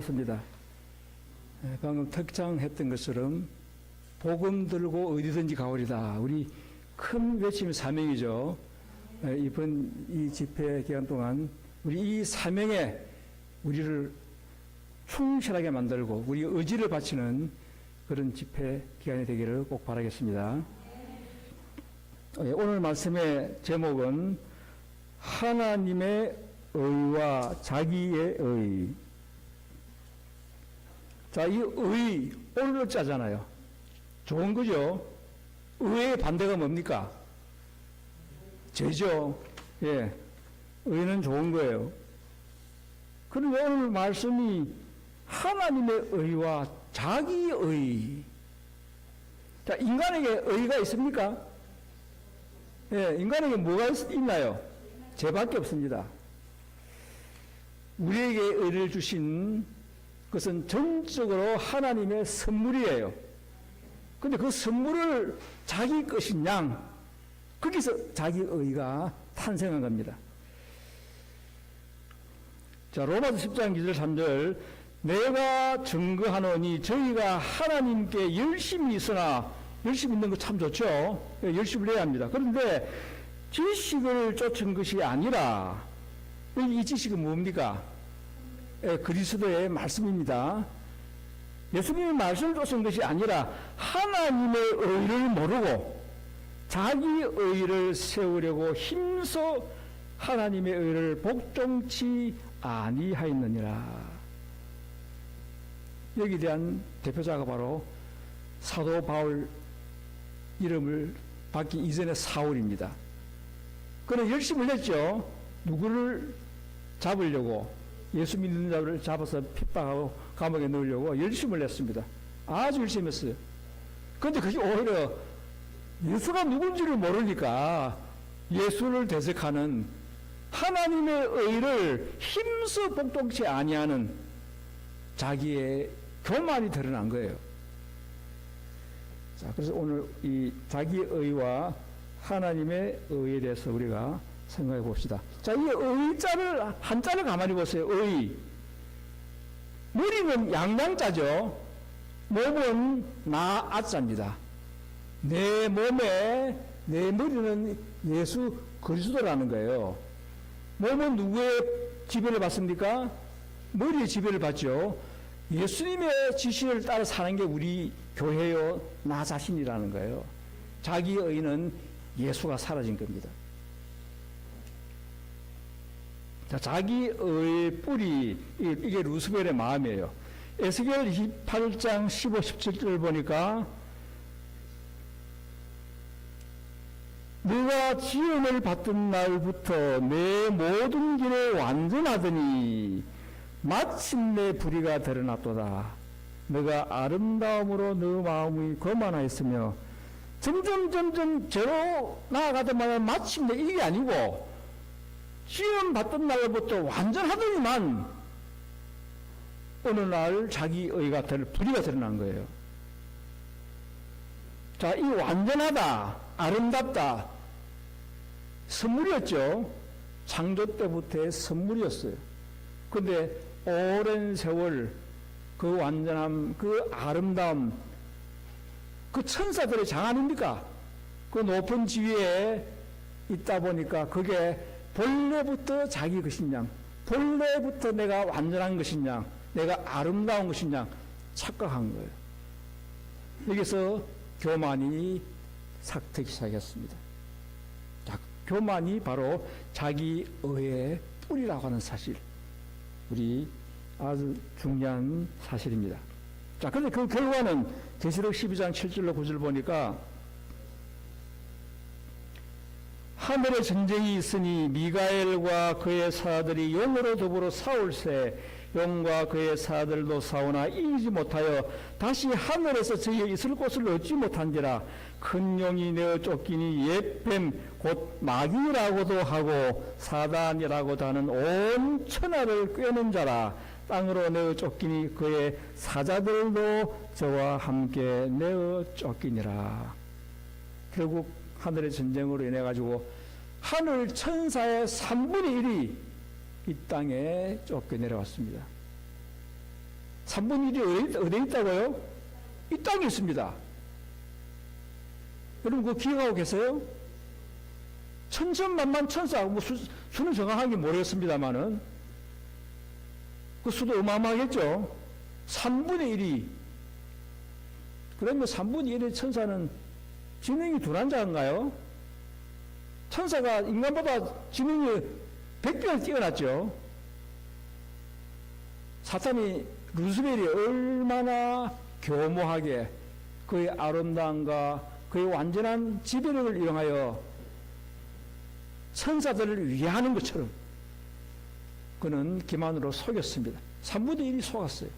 없습니다. 방금 특장했던 것처럼 복음 들고 어디든지 가오리다. 우리 큰 외침의 사명이죠. 이번 이 집회 기간 동안 우리 이 사명에 우리를 충실하게 만들고 우리 의지를 바치는 그런 집회 기간이 되기를 꼭 바라겠습니다. 오늘 말씀의 제목은 하나님의 의와 자기의 의. 자, 이 의, 오늘 짜잖아요. 좋은 거죠? 의의 반대가 뭡니까? 죄죠. 예. 의는 좋은 거예요. 그런데 오늘 말씀이 하나님의 의와 자기의 의. 자, 인간에게 의가 있습니까? 예, 인간에게 뭐가 있나요? 죄밖에 없습니다. 우리에게 의를 주신 것은 전적으로 하나님의 선물이에요. 근데 그 선물을 자기 것인 양, 거기서 자기 의가 탄생한 겁니다. 자, 로마서 10장 2절 3절, 내가 증거하노니 저희가 하나님께 열심히 있으나, 열심히 있는 거 참 좋죠. 열심히 해야 합니다. 그런데 지식을 쫓은 것이 아니라, 이 지식은 뭡니까? 그리스도의 말씀입니다. 예수님의 말씀을 쫓은 것이 아니라 하나님의 의를 모르고 자기 의를 세우려고 힘써 하나님의 의를 복종치 아니하였느니라. 여기에 대한 대표자가 바로 사도 바울 이름을 받기 이전의 사울입니다. 그는 열심을 했죠. 누구를 잡으려고, 예수 믿는 자를 잡아서 핍박하고 감옥에 넣으려고 열심을 했습니다. 아주 열심히 했어요. 그런데 그게 오히려 예수가 누군지를 모르니까 예수를 대적하는 하나님의 의를 힘써 복종치 아니하는 자기의 교만이 드러난 거예요. 자, 그래서 오늘 이 자기의 의와 하나님의 의에 대해서 우리가 생각해 봅시다. 자, 이 의자를, 한자를 가만히 보세요. 의. 머리는 양양자죠. 몸은 나아자입니다. 내 몸에, 내 머리는 예수 그리스도라는 거예요. 몸은 누구의 지배를 받습니까? 머리의 지배를 받죠. 예수님의 지시를 따라 사는 게 우리 교회요, 나 자신이라는 거예요. 자기의 의는 예수가 사라진 겁니다. 자, 자기의 뿌리, 이게 루스벨의 마음이에요. 에스겔 28장 15, 17절 보니까 네가 지음을 받던 날부터 내 모든 길에 완전하더니 마침내 불의가 드러났도다. 너가 아름다움으로 너 마음이 거만하였으며 점점 저로 나아가더만 마침내 이게 아니고 시험 받던 날부터 완전하더니만 어느 날 자기 의가 불의가 드러난 거예요. 자, 이 완전하다, 아름답다, 선물이었죠. 창조 때부터의 선물이었어요. 근데 오랜 세월 그 완전함, 그 아름다움, 그 천사들의 장 아닙니까? 그 높은 지위에 있다 보니까 그게 본래부터 자기 것인 양, 본래부터 내가 완전한 것인 양, 내가 아름다운 것인 양 착각한 거예요. 여기서 교만이 삭트기 시작했습니다. 자, 교만이 바로 자기 의의 뿌리라고 하는 사실, 우리 아주 중요한 사실입니다. 자, 그런데 그 결과는 계시록 12장 7절로 9절 보니까 하늘에 전쟁이 있으니 미가엘과 그의 사들이 용으로 더불어 싸울세 용과 그의 사들도 싸우나 이기지 못하여 다시 하늘에서 저희에 있을 곳을 얻지 못한지라. 큰 용이 내어 쫓기니 옛뱀 곧 마귀라고도 하고 사단이라고도 하는 온 천하를 꿰는 자라. 땅으로 내어 쫓기니 그의 사자들도 저와 함께 내어 쫓기니라. 결국 하늘의 전쟁으로 인해 가지고 하늘 천사의 3분의 1이 이 땅에 쫓겨 내려왔습니다. 3분의 1이 어디에 있다고요? 이 땅에 있습니다. 여러분 그거 기억하고 계세요? 천천만만 천사, 뭐 수는 정확하게 모르겠습니다만은 그 수도 어마어마하겠죠. 3분의 1이. 그러면 3분의 1의 천사는 지능이 둔한 자인가요? 천사가 인간보다 지능이 100배를 뛰어났죠. 사탄이 루스벨이 얼마나 교모하게 그의 아름다움과 그의 완전한 지배력을 이용하여 천사들을 위하는 것처럼 그는 기만으로 속였습니다. 3분의 1이 속았어요.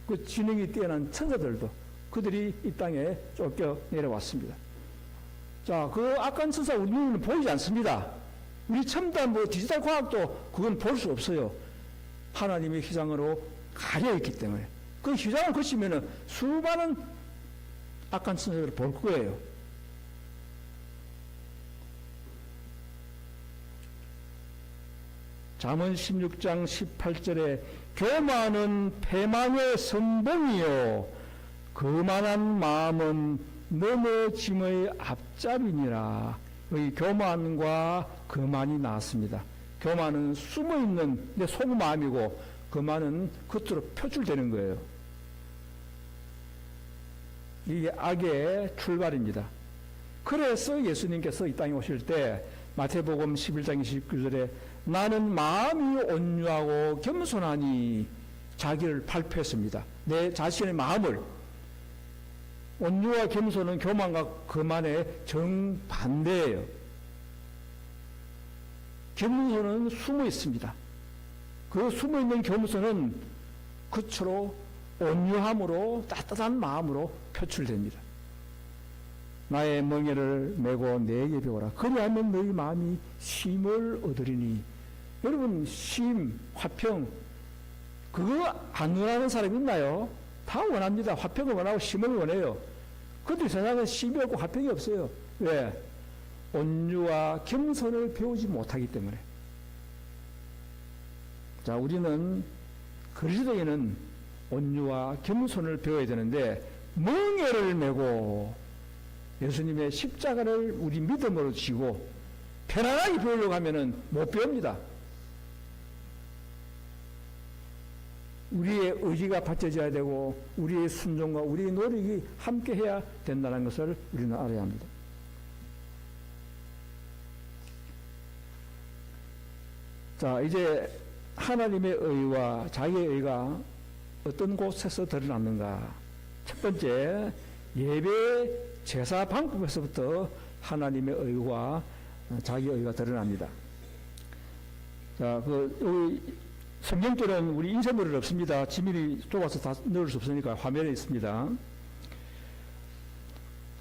그 지능이 뛰어난 천사들도 그들이 이 땅에 쫓겨 내려왔습니다. 자, 그 악한 천사 우리 눈에는 보이지 않습니다. 우리 첨단 뭐 디지털 과학도 그건 볼 수 없어요. 하나님의 휘장으로 가려있기 때문에. 그 휘장을 거치면은 수많은 악한 천사들을 볼 거예요. 잠언 16장 18절에 교만은 패망의 선봉이요 거만한 마음은 넘어짐의 앞잡이니라. 여기 교만과 거만이 나왔습니다. 교만은 숨어있는 내 속마음이고 거만은 겉으로 표출되는 거예요. 이게 악의 출발입니다. 그래서 예수님께서 이 땅에 오실 때 마태복음 11장 29절에 나는 마음이 온유하고 겸손하니 자기를 발표했습니다. 내 자신의 마음을. 온유와 겸손은 교만과 거만의 정반대예요. 겸손은 숨어 있습니다. 그 숨어 있는 겸손은 겉으로 온유함으로 따뜻한 마음으로 표출됩니다. 나의 멍에를 메고 내게 배우라. 그리하면 너희 마음이 쉼을 얻으리니. 여러분 쉼, 화평 그거 안 원하는 사람이 있나요? 다 원합니다. 화평을 원하고 쉼을 원해요. 그런데 세상은 쉼이 없고 화평이 없어요. 왜? 온유와 겸손을 배우지 못하기 때문에. 자, 우리는 그리스도인은 온유와 겸손을 배워야 되는데 멍에를 메고 예수님의 십자가를 우리 믿음으로 지고 편안하게 배우려고 하면은 못 배웁니다. 우리의 의지가 받쳐져야 되고 우리의 순종과 우리의 노력이 함께 해야 된다는 것을 우리는 알아야 합니다. 자, 이제 하나님의 의와 자기의 의가 어떤 곳에서 드러났는가? 첫 번째, 예배 제사 방법에서부터 하나님의 의와 자기의 의가 드러납니다. 자, 여기 성경절은 우리 인쇄물은 없습니다. 지민이 좁아서 다 넣을 수 없으니까 화면에 있습니다.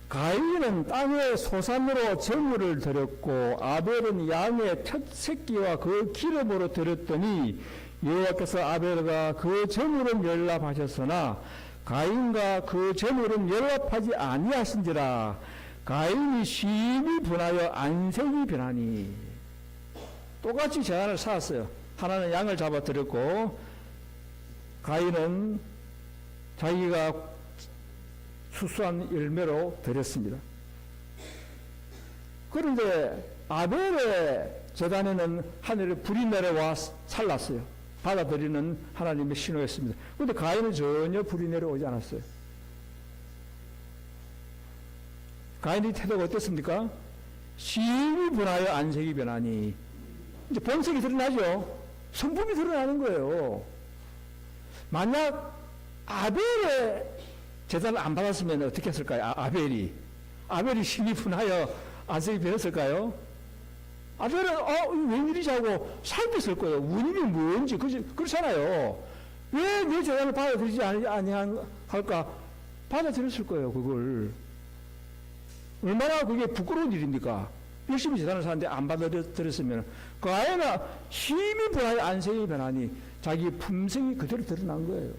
가인은 땅의 소산으로 제물을 드렸고 아벨은 양의 첫 새끼와 그 기름으로 드렸더니 여호와께서 아벨과 그 제물은 연락하셨으나 가인과 그 제물은 연락하지 아니하신지라. 가인이 심히 분하여 안색이 변하니. 똑같이 제단을 쌓았어요. 하나는 양을 잡아 드렸고 가인은 자기가 수수한 열매로 드렸습니다. 그런데 아벨의 제단에는 하늘에 불이 내려와 살랐어요. 받아들이는 하나님의 신호였습니다. 그런데 가인은 전혀 불이 내려오지 않았어요. 가인의 태도가 어땠습니까? 심히 분하여 안색이 변하니. 이제 본색이 드러나죠. 성품이 드러나는 거예요. 만약 아벨의 제단을 안 받았으면 어떻게 했을까요? 아벨이 심히 분하여 안색이 변했을까요? 아벨은 웬일이지 하고 살폈을 거예요. 원인이 뭔지. 그렇잖아요. 왜 내 제단을 받아들이지 아니할까? 받아들였을 거예요. 그걸. 얼마나 그게 부끄러운 일입니까? 열심히 제단을 사는데 안 받아들였으면 그 아이가 힘이 변하여 안색이 변하니 자기 품성이 그대로 드러난 거예요.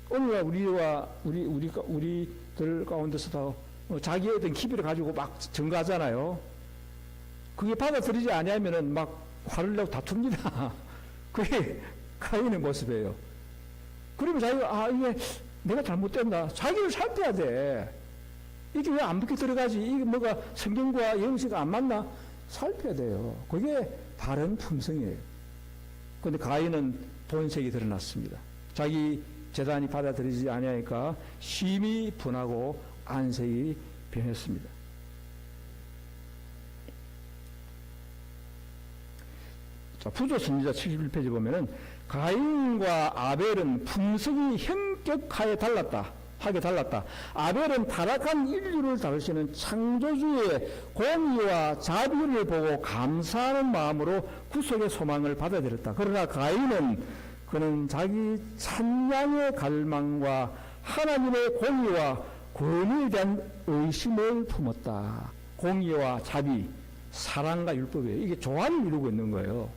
오늘날 우리들 가운데서도 자기의 어떤 기비를 가지고 막 증거하잖아요. 그게 받아들이지 아니하면은 막 화를 내고 다툽니다. 그게 가인의 모습이에요. 그러면 자기가, 이게 내가 잘못됐나? 자기를 살펴야 돼. 이게 왜 안 붙게 들어가지? 이게 뭐가 성경과 영식과 안 맞나? 살펴야 돼요. 그게 바른 품성이에요. 그런데 가인은 본색이 드러났습니다. 자기 재단이 받아들이지 아니하니까 심히 분하고 안색이 변했습니다. 자, 부조 선지자 71페이지 보면은 가인과 아벨은 품성이 현격하게 달랐다. 아벨은 타락한 인류를 다루시는 창조주의 공의와 자비를 보고 감사하는 마음으로 구속의 소망을 받아들였다. 그러나 가인은 그는 자기 찬양의 갈망과 하나님의 공의와 권위에 대한 의심을 품었다. 공의와 자비, 사랑과 율법이에요. 이게 조화를 이루고 있는 거예요.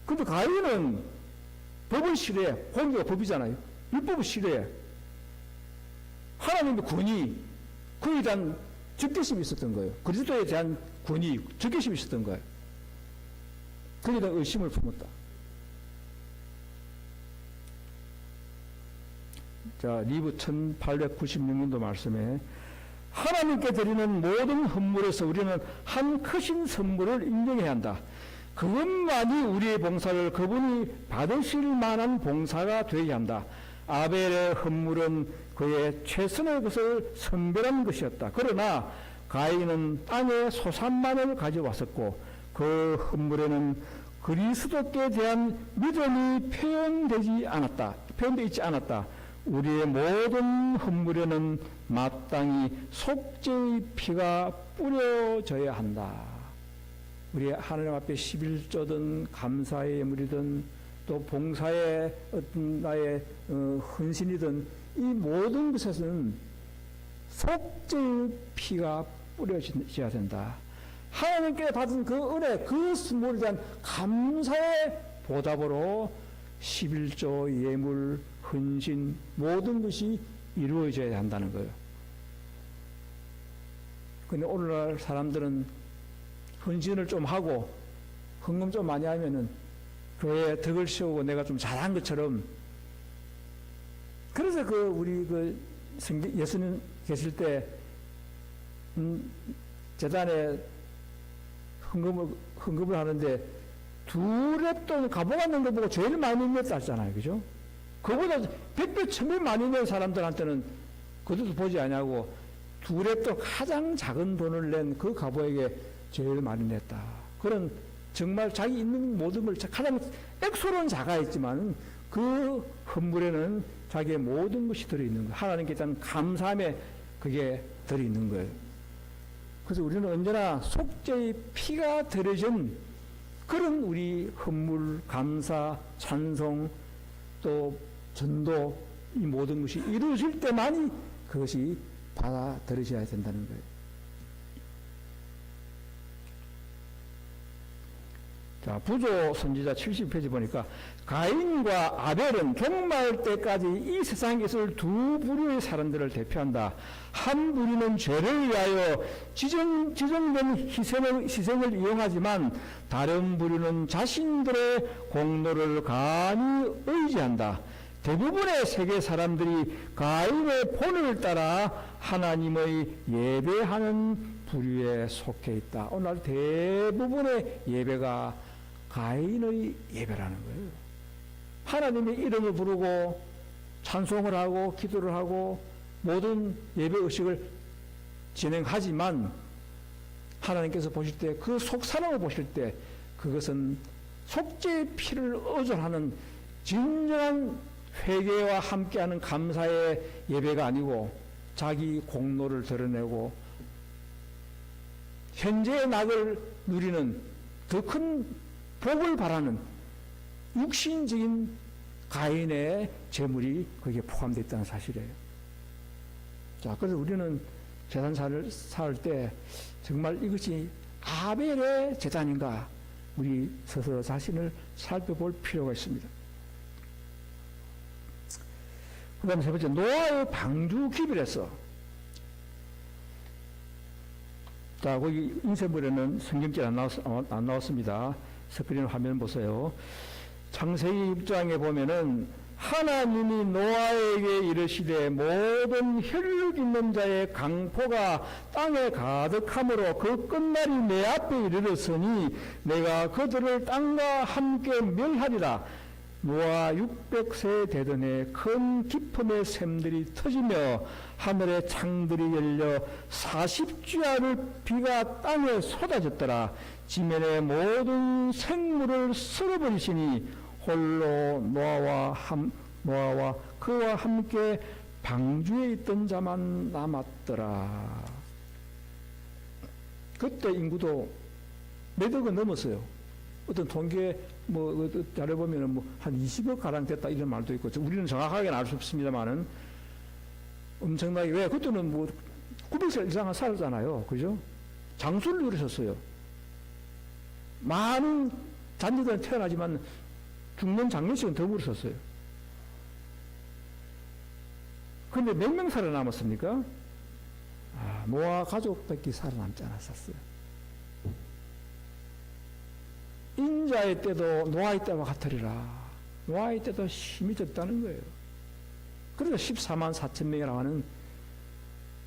근데 가인은 법을 싫어해. 공의가 법이잖아요. 율법을 싫어해. 하나님의 권위, 그에 대한 적개심이 있었던 거예요. 그리스도에 대한 권위, 적개심이 있었던 거예요. 그에 대한 의심을 품었다. 자, 리브 1896년도 말씀에 하나님께 드리는 모든 헌물에서 우리는 한 크신 선물을 인정해야 한다. 그것만이 우리의 봉사를 그분이 받으실 만한 봉사가 되게 한다. 아벨의 헌물은 그의 최선의 것을 선별한 것이었다. 그러나 가인은 땅의 소산만을 가져왔었고 그 헌물에는 그리스도께 대한 믿음이 표현되지 않았다. 우리의 모든 헌물에는 마땅히 속죄의 피가 뿌려져야 한다. 우리 하나님 앞에 11조든 감사의 예물이든 또 봉사의 어떤 나의 헌신이든 이 모든 것에서는 속죄의 피가 뿌려져야 된다. 하나님께 받은 그 은혜, 그 선물에 대한 감사의 보답으로 11조 예물, 헌신 모든 것이 이루어져야 한다는 거예요. 근데 오늘날 사람들은 헌신을 좀 하고 헌금 좀 많이 하면은 교회에 덕을 씌우고 내가 좀 잘한 것처럼, 그래서 우리 예수님 계실 때 재단에 헌금을 하는데 두랩돈 가보았는 거 보고 제일 많이 냈다 했잖아요. 그죠? 그보다 100배, 1000배 많이 낸 사람들한테는 그것도 보지 않냐고 두랩돈 가장 작은 돈을 낸 그 가보에게 제일 많이 냈다. 그런 정말 자기 있는 모든 걸 가장 액수로는 작아있지만 그 헌물에는 자기의 모든 것이 들어있는 거예요. 하나님께 대한 감사함에 그게 들어있는 거예요. 그래서 우리는 언제나 속죄의 피가 들어진 그런 우리 헌물, 감사, 찬송, 또 전도 이 모든 것이 이루어질 때만이 그것이 받아들여져야 된다는 거예요. 자, 부조 선지자 70페이지 보니까 가인과 아벨은 종말 때까지 이 세상에 있을 두 부류의 사람들을 대표한다. 한 부류는 죄를 위하여 지정된 희생을 이용하지만 다른 부류는 자신들의 공로를 간이 의지한다. 대부분의 세계 사람들이 가인의 본을 따라 하나님의 예배하는 부류에 속해 있다. 오늘 대부분의 예배가 가인의 예배라는 거예요. 하나님의 이름을 부르고 찬송을 하고 기도를 하고 모든 예배 의식을 진행하지만 하나님께서 보실 때 그 속사람을 보실 때 그것은 속죄의 피를 의존하는 진정한 회개와 함께하는 감사의 예배가 아니고 자기 공로를 드러내고 현재의 낙을 누리는 더 큰 복을 바라는 육신적인 가인의 재물이 거기에 포함되어 있다는 사실이에요. 자, 그래서 우리는 재단사를 쌓을 때 정말 이것이 아벨의 재단인가 우리 스스로 자신을 살펴볼 필요가 있습니다. 그 다음에 세 번째, 노아의 방주 기별에서. 자, 거기 인쇄물에는 성경절 안 나왔습니다. 스크린 화면 보세요. 창세기 6장에 보면은 하나님이 노아에게 이르시되 모든 혈육 있는 자의 강포가 땅에 가득함으로 그 끝날이 내 앞에 이르렀으니 내가 그들을 땅과 함께 멸하리라. 노아 600세 되던 해 큰 기품의 샘들이 터지며 하늘의 창들이 열려 40주야를 비가 땅에 쏟아졌더라. 지면의 모든 생물을 쓸어버리시니 홀로 노아와 그와 함께 방주에 있던 자만 남았더라. 그때 인구도 몇 억은 넘었어요. 어떤 통계 자료 보면은 한 20억 가량 됐다 이런 말도 있고, 우리는 정확하게는 알 수 없습니다만은 엄청나게, 왜 그때는 900살 이상 살았잖아요, 그죠? 장수를 누리셨어요. 많은 잔재들은 태어나지만 죽는 장례식은 더 부르셨어요. 그런데 몇 명 살아남았습니까? 노아 가족밖에 살아남지 않았었어요. 인자의 때도 노아의 때와 같으리라. 노아의 때도 힘이 적다는 거예요. 그래서 14만 4천 명이라고 하는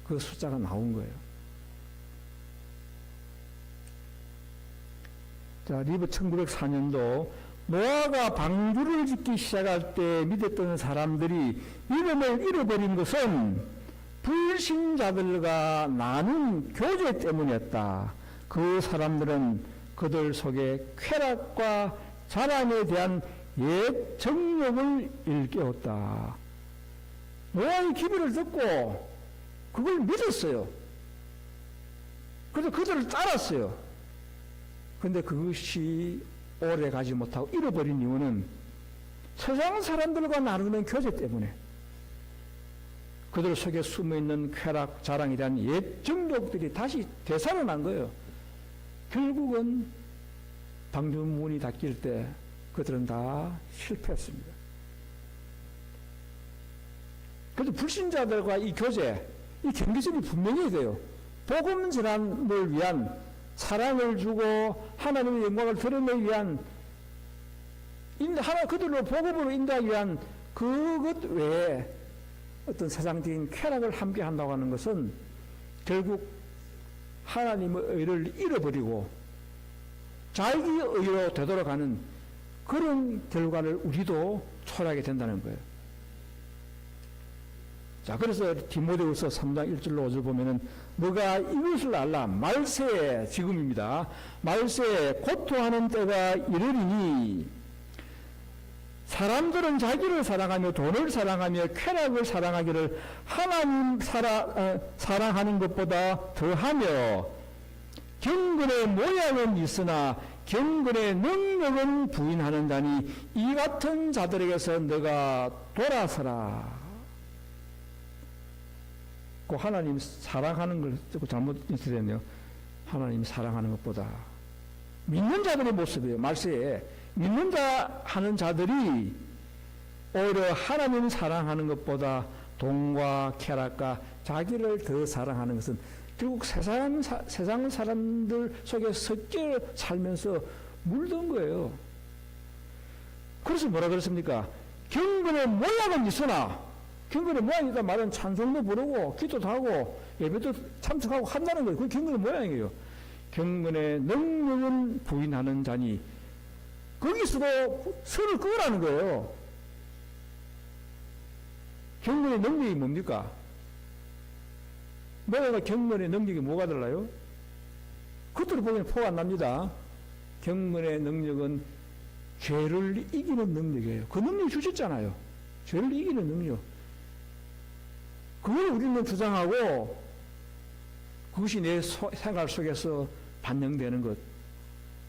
그 숫자가 나온 거예요. 자, 리브 1904년도 노아가 방주를 짓기 시작할 때 믿었던 사람들이 믿음을 잃어버린 것은 불신자들과 나눈 교제 때문이었다. 그 사람들은 그들 속에 쾌락과 자랑에 대한 옛 정욕을 일깨웠다. 노아의 기별을 듣고 그걸 믿었어요. 그래서 그들을 따랐어요. 그런데 그것이 오래 가지 못하고 잃어버린 이유는 세상 사람들과 나누는 교제 때문에, 그들 속에 숨어있는 쾌락, 자랑에 대한 옛 정욕들이 다시 되살아난 거예요. 결국은 방주 문이 닫힐 때 그들은 다 실패했습니다. 그래서 불신자들과 이 교제, 이 경계선이 분명히 돼요. 복음 전환을 위한, 사랑을 주고 하나님의 영광을 드러내기 위한, 그들로 복음으로 인도하기 위한 그것 외에 어떤 세상적인 쾌락을 함께 한다고 하는 것은 결국 하나님의 의를 잃어버리고 자기 의로 되돌아가는 그런 결과를 우리도 초래하게 된다는 거예요. 자, 그래서 디모데후서 3장 1절로 5절 보면은 너가 이것을 알라. 말세에, 지금입니다. 말세에 고통하는 때가 이르리니 사람들은 자기를 사랑하며 돈을 사랑하며 쾌락을 사랑하기를 하나님 사랑하는 것보다 더하며 경건의 모양은 있으나 경건의 능력은 부인하는 자니 이 같은 자들에게서 너가 돌아서라. 그 하나님 사랑하는 걸 잘못 인쇄됐네요. 하나님 사랑하는 것보다 믿는 자들의 모습이에요. 말세에 믿는 자 하는 자들이 오히려 하나님 사랑하는 것보다 돈과 쾌락과 자기를 더 사랑하는 것은 결국 세상 사람들 속에 섞여 살면서 물든 거예요. 그래서 뭐라 그랬습니까? 경건의 모양은 있으나, 경건의 모양이다 말은 찬송도 부르고 기도도 하고 예배도 참석하고 한다는 거예요. 그게 경건의 모양이에요. 경건의 능력은 부인하는 자니 거기서도 선을 끄라는 거예요. 경건의 능력이 뭡니까? 뭐가 경건의 능력이 뭐가 달라요? 그것들을 보면 포가 안 납니다. 경건의 능력은 죄를 이기는 능력이에요. 그 능력이 주셨잖아요. 죄를 이기는 능력. 그걸 우리는 주장하고 그것이 내 생활 속에서 반영되는 것.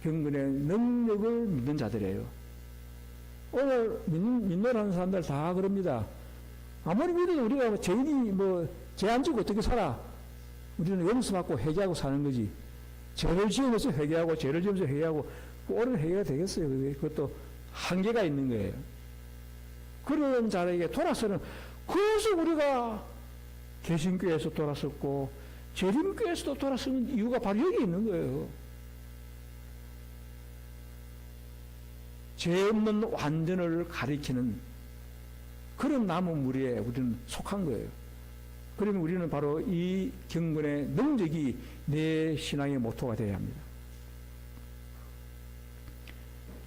경건의 능력을 믿는 자들이에요. 오늘 믿노라는 사람들 다 그럽니다. 아무리 믿어도 우리가 죄인이 죄 안 지고 어떻게 살아? 우리는 용서받고 회개하고 사는 거지. 죄를 지으면서 회개하고 죄를 지으면서 회개하고 옳은 회개가 되겠어요. 그것도 한계가 있는 거예요. 그런 자에게 돌아서는, 그래서 우리가 개신교에서 돌아섰고 재림교에서도 돌아서는 이유가 바로 여기 있는 거예요. 죄 없는 완전을 가리키는 그런 나무 무리에 우리는 속한 거예요. 그러면 우리는 바로 이 경건의 능력이 내 신앙의 모토가 되어야 합니다.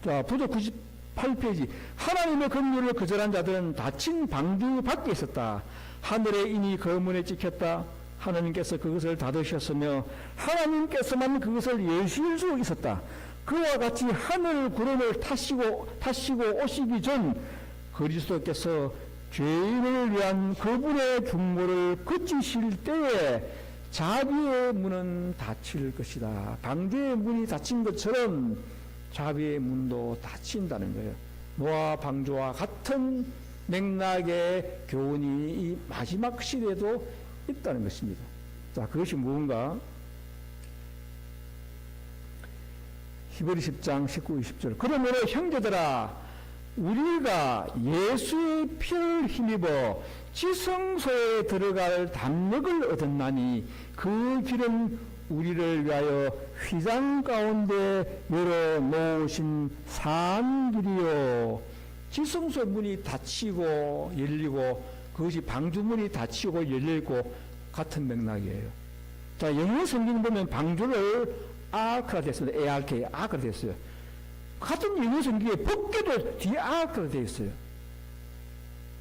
자, 부조 98페이지. 하나님의 긍휼을 거절한 자들은 닫힌 방주 밖에 있었다. 하늘의 인이 그 문에 찍혔다. 하나님께서 그것을 닫으셨으며 하나님께서만 그것을 여실 수 있었다. 그와 같이 하늘 구름을 타시고 오시기 전 그리스도께서 죄인을 위한 그분의 중보를 그치실 때에 자비의 문은 닫힐 것이다. 방주의 문이 닫힌 것처럼 자비의 문도 닫힌다는 거예요. 노아 방주와 같은 맥락의 교훈이 이 마지막 시대에도 있다는 것입니다. 자, 그것이 무엇인가? 히브리 10장 19, 20절. 그러므로 형제들아, 우리가 예수의 피를 힘입어 지성소에 들어갈 담력을 얻었나니 그 길은 우리를 위하여 휘장 가운데 열어놓으신 산 길이요. 지성소 문이 닫히고 열리고 그것이 방주문이 닫히고 열리고 같은 맥락이에요. 자, 영어 성경 보면 방주를 아크라 됐습니다. ARK, 아크라 됐어요. 같은 영어 성경에 법궤도 뒤에 아크라 되어 있어요.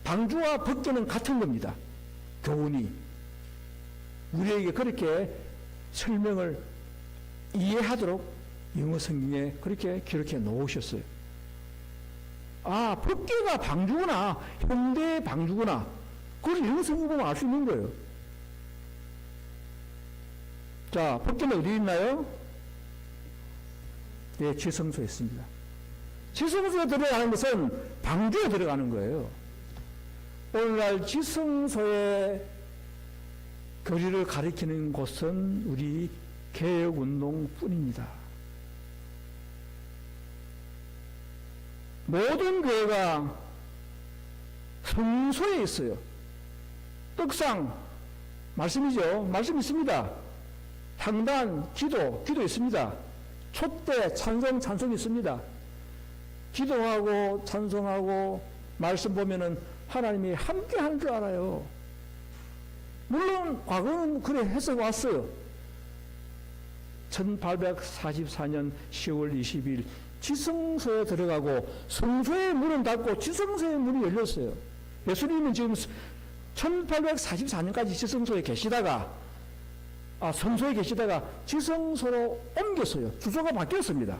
방주와 법궤는 같은 겁니다. 교훈이. 우리에게 그렇게 설명을 이해하도록 영어 성경에 그렇게 기록해 놓으셨어요. 아, 법궤가 방주구나. 현대 방주구나. 그걸 영어 성경 보면 알 수 있는 거예요. 자, 법궤는 어디 있나요? 네, 지성소에 있습니다. 지성소에 들어가는 것은 방주에 들어가는 거예요. 오늘날 지성소의 거리를 가리키는 곳은 우리 개혁운동뿐입니다. 모든 교회가 성소에 있어요. 떡상, 말씀이죠. 말씀 있습니다. 향단, 기도 있습니다. 촛대, 찬송 있습니다. 기도하고 찬송하고 말씀 보면은 하나님이 함께 하는 줄 알아요. 물론 과거는 그래 해서 왔어요. 1844년 10월 20일 지성소에 들어가고 성소의 문은 닫고 지성소의 문이 열렸어요. 예수님은 지금 1844년까지 지성소에 계시다가 성소에 계시다가 지성소로 옮겼어요. 주소가 바뀌었습니다.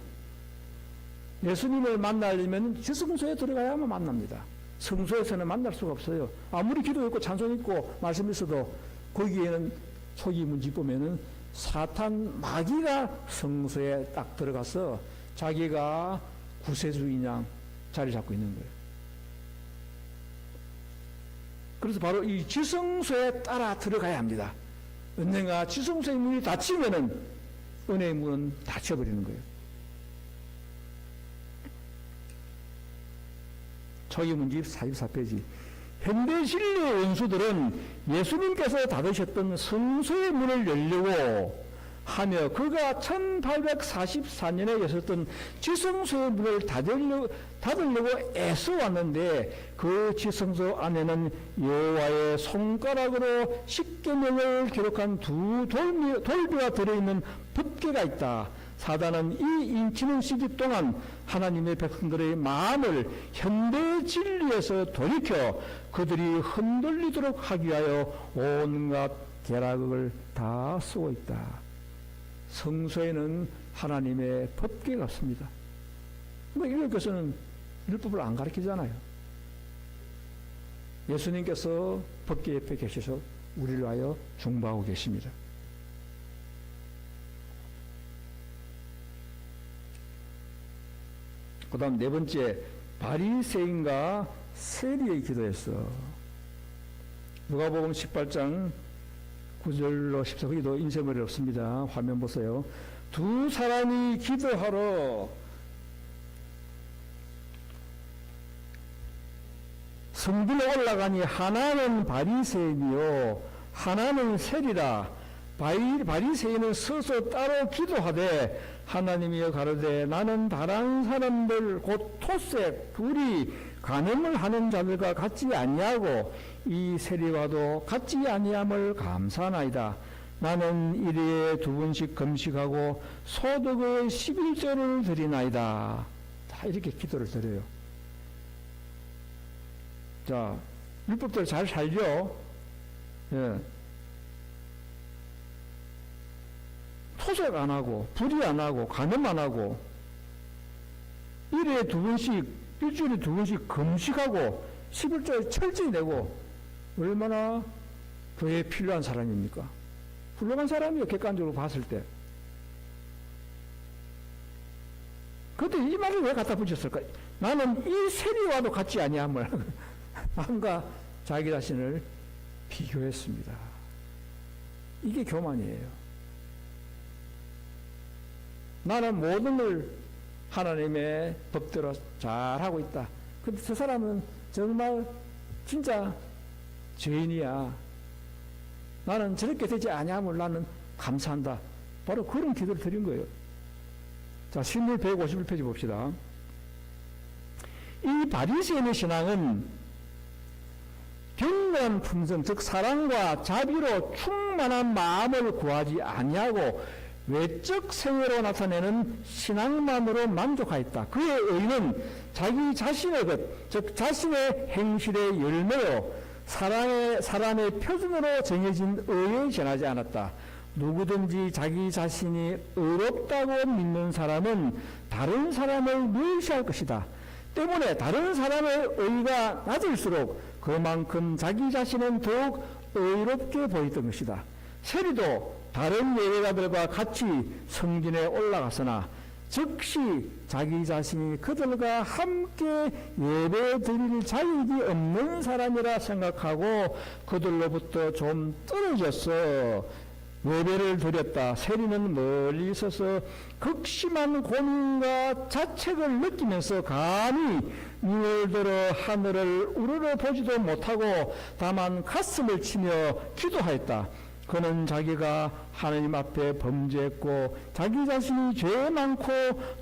예수님을 만나려면 지성소에 들어가야만 만납니다. 성소에서는 만날 수가 없어요. 아무리 기도 있고 찬송 있고 말씀 있어도 거기에는 초기 문집 보면은 사탄 마귀가 성소에 딱 들어가서 자기가 구세주인 양 자리 잡고 있는 거예요. 그래서 바로 이 지성소에 따라 들어가야 합니다. 언젠가 지성소의 문이 닫히면은 은혜의 문은 닫혀버리는 거예요. 초기 문집 44페이지. 현대 진리의 원수들은 예수님께서 닫으셨던 성소의 문을 열려고 하며 그가 1844년에 여셨던 지성소의 문을 닫으려고 애써왔는데 그 지성소 안에는 여호와의 손가락으로 십계명을 기록한 두 돌비가 들어있는 법궤가 있다. 사단은 이 인치는 시기 동안 하나님의 백성들의 마음을 현대 진리에서 돌이켜 그들이 흔들리도록 하기 위하여 온갖 계략을 다 쓰고 있다. 성소에는 하나님의 법궤가 없습니다. 일교에서는 율법을 안 가르치잖아요. 예수님께서 법궤 옆에 계셔서 우리를 위하여 중보하고 계십니다. 그 다음 네 번째, 바리새인과 세리의 기도였어. 누가복음 18장 9절로 14절도 인쇄물이 없습니다. 화면 보세요. 두 사람이 기도하러 성전에 올라가니 하나는 바리새인이요 하나는 세리라. 바리새인은 서서 따로 기도하되 하나님이여 가로되 나는 다른 사람들 곧 토색 불이 간음을 하는 자들과 같지 아니하고 이 세리와도 같지 아니함을 감사하나이다. 나는 일일에 2번씩 금식하고 소득의 11조를 드리나이다. 자, 이렇게 기도를 드려요. 자, 율법대로 잘 살죠? 예. 토색 안 하고, 불의 안 하고, 간음 안 하고, 일주일에 2번씩 금식하고, 11조에 철저히 내고, 얼마나 교회에 필요한 사람입니까? 훌륭한 사람이요, 객관적으로 봤을 때. 그런데 이 말을 왜 갖다 붙였을까? 나는 이 세리와도 같지 아니함을 남과 자기 자신을 비교했습니다. 이게 교만이에요. 나는 모든 걸 하나님의 법대로 잘하고 있다. 근데 저 사람은 정말 진짜 죄인이야. 나는 저렇게 되지 아니함을 나는 감사한다. 바로 그런 기도를 드린 거예요. 자, 신물 151페이지 봅시다. 이 바리새인의 신앙은 경건한 품성, 즉 사랑과 자비로 충만한 마음을 구하지 아니하고 외적 생애로 나타내는 신앙만으로 만족하였다. 그의 의는 자기 자신의 것, 즉 자신의 행실의 열매요 사람의 표준으로 정해진 의에 전하지 않았다. 누구든지 자기 자신이 의롭다고 믿는 사람은 다른 사람을 멸시할 것이다. 때문에 다른 사람의 의가 낮을수록 그만큼 자기 자신은 더욱 의롭게 보였던 것이다. 세리도 다른 예배자들과 같이 성전에 올라갔으나 즉시 자기 자신이 그들과 함께 예배 드릴 자격이 없는 사람이라 생각하고 그들로부터 좀 떨어졌어 예배를 드렸다. 세리는 멀리 있어서 극심한 고민과 자책을 느끼면서 감히 눈을 들어 하늘을 우러러 보지도 못하고 다만 가슴을 치며 기도하였다. 그는 자기가 하나님 앞에 범죄했고 자기 자신이 죄 많고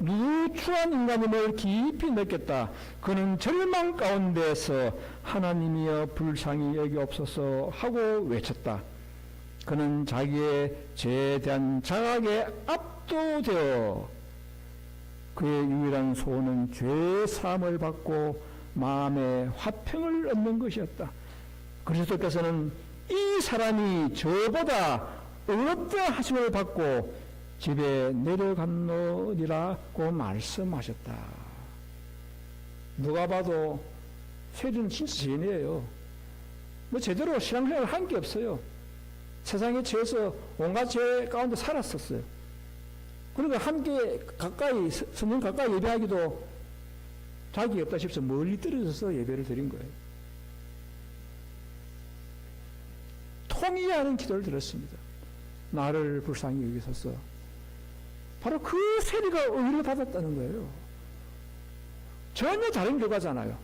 누추한 인간임을 깊이 느꼈다. 그는 절망 가운데서 하나님이여 불쌍히 여기옵소서 하고 외쳤다. 그는 자기의 죄에 대한 자각에 압도되어 그의 유일한 소원은 죄 사함을 받고 마음의 화평을 얻는 것이었다. 그리스도께서는 이 사람이 저보다 의롭다 하심을 받고 집에 내려갔노니라고 말씀하셨다. 누가 봐도 세리는 진짜 죄인이에요. 뭐 제대로 신앙생활을 한 게 없어요. 세상에 처해서 온갖 죄 가운데 살았었어요. 그러니까 함께 가까이 성령 가까이 예배하기도 자격이 없다 싶어서 멀리 떨어져서 예배를 드린 거예요. 통이하는 기도를 드렸습니다. 나를 불쌍히 여기소서. 바로 그 세리가 의를 받았다는 거예요. 전혀 다른 결과잖아요.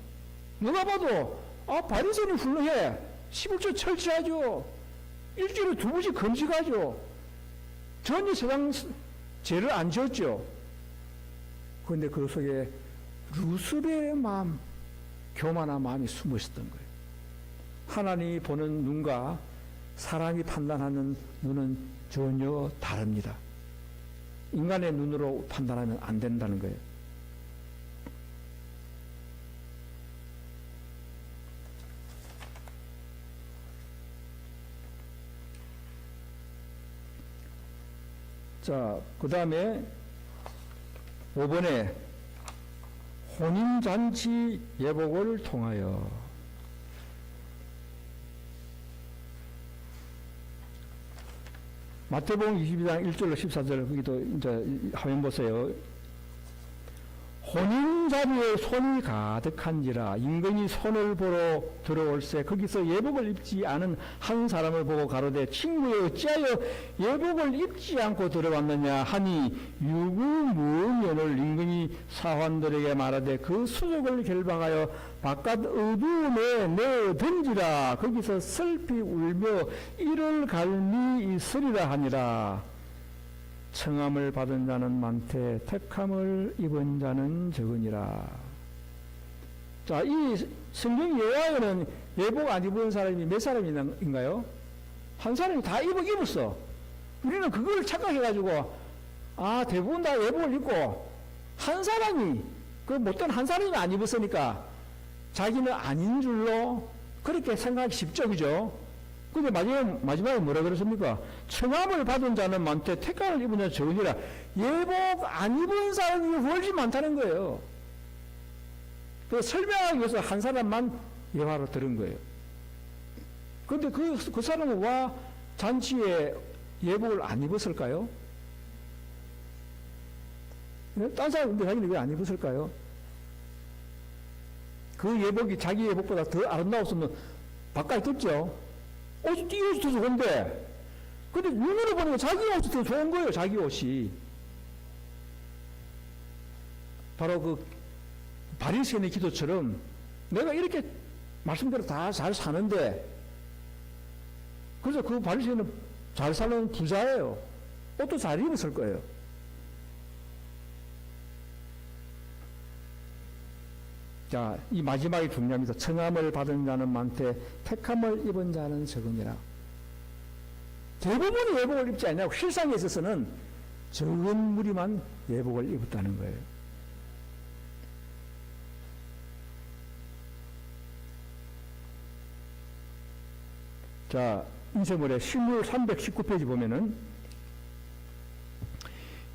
누가 봐도 바리새인이 훌륭해. 11조 철저하죠. 일주일에 2번씩 금식하죠. 전혀 세상 죄를 안 지었죠. 그런데 그 속에 루스벨의 마음, 교만한 마음이 숨어 있었던 거예요. 하나님이 보는 눈과 사람이 판단하는 눈은 전혀 다릅니다. 인간의 눈으로 판단하면 안 된다는 거예요. 자, 그 다음에 5번에 혼인잔치 예복을 통하여 마태복음 22장 1절로 14절 거기도 이제 화면 보세요. 혼인자리에 손이 가득한지라 임금이 손을 보러 들어올새 거기서 예복을 입지 않은 한 사람을 보고 가로되 친구여 어찌하여 예복을 입지 않고 들어왔느냐 하니 유구무원을 임금이 사환들에게 말하되 그 수족을 결박하여 바깥 어두움에 내어 던지라 거기서 슬피 울며 이를 갈미 있으리라 하니라. 청함을 받은 자는 많되 택함을 입은 자는 적으니라. 자, 이 성경 예화에는 예복 안 입은 사람이 몇 사람인가요? 한 사람이 다 입었어. 우리는 그걸 착각해가지고 대부분 다 예복을 입고 한 사람이 그 못된 한 사람이 안 입었으니까 자기는 아닌 줄로 그렇게 생각하기 쉽죠, 그죠? 근데 마지막에 뭐라 그랬습니까? 청함을 받은 자는 많되 택함을 입은 자는 적으니라. 예복 안 입은 사람이 훨씬 많다는 거예요. 그 설명하기 위해서 한 사람만 예화로 들은 거예요. 근데 그 사람은 와 잔치에 예복을 안 입었을까요? 딴 사람인데 자기는 왜 안 입었을까요? 그 예복이 자기 예복보다 더 아름다웠으면 바꿔입겠죠. 옷이 이 옷이 더 좋은데, 근데 눈으로 보니까 자기 옷이 더 좋은 거예요. 자기 옷이. 바로 그 바리새인의 기도처럼 내가 이렇게 말씀대로 다 잘 사는데, 그래서 그 바리새인은 잘 사는 부자예요. 옷도 잘 입었을 거예요. 자, 이 마지막이 중요합니다. 청함을 받은 자는 많되 택함을 입은 자는 적으니라. 대부분이 예복을 입지 않냐고. 실상에 있어서는 적은 무리만 예복을 입었다는 거예요. 자, 인쇄물의 실물 319페이지 보면은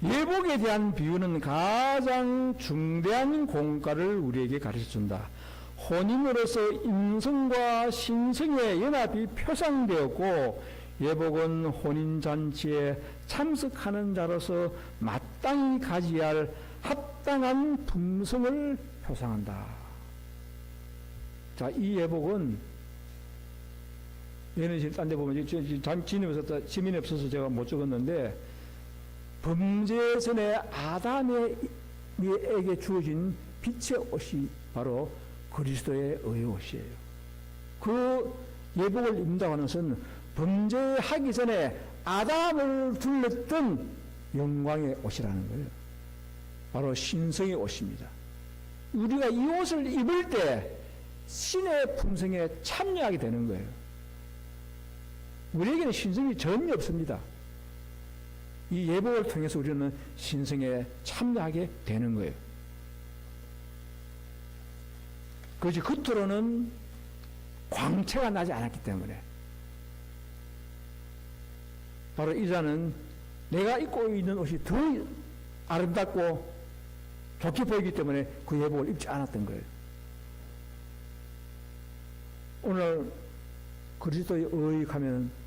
예복에 대한 비유는 가장 중대한 공과를 우리에게 가르쳐준다. 혼인으로서 인성과 신성의 연합이 표상되었고, 예복은 혼인잔치에 참석하는 자로서 마땅히 가져야 할 합당한 품성을 표상한다. 자, 이 예복은 얘는 딴 데 보면 지민이 없어서 제가 못 적었는데, 범죄 전에 아담에게 주어진 빛의 옷이 바로 그리스도의 의의 옷이에요. 그 예복을 입는다고 하는 것은 범죄하기 전에 아담을 둘렀던 영광의 옷이라는 거예요. 바로 신성의 옷입니다. 우리가 이 옷을 입을 때 신의 품성에 참여하게 되는 거예요. 우리에게는 신성이 전혀 없습니다. 이 예복을 통해서 우리는 신성에 참여하게 되는 거예요. 그것이 겉으로는 광채가 나지 않았기 때문에, 바로 이 자는 내가 입고 있는 옷이 더 아름답고 좋게 보이기 때문에 그 예복을 입지 않았던 거예요. 오늘 그리스도의 의익하면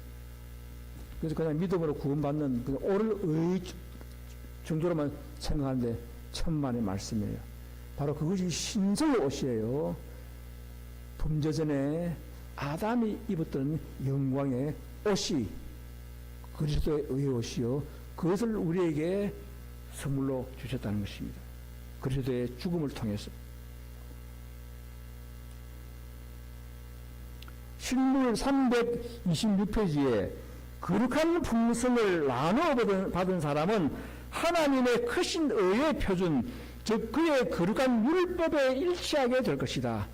그래서 그냥 믿음으로 구원받는 그 옳은 의 정도로만 생각하는데 천만의 말씀이에요. 바로 그것이 신성의 옷이에요. 범죄 전에 아담이 입었던 영광의 옷이 그리스도의 의의 옷이요, 그것을 우리에게 선물로 주셨다는 것입니다. 그리스도의 죽음을 통해서. 실물 326페이지에 거룩한 품성을 나누어 받은 사람은 하나님의 크신 의의 표준, 즉 그의 거룩한 율법에 일치하게 될 것이다.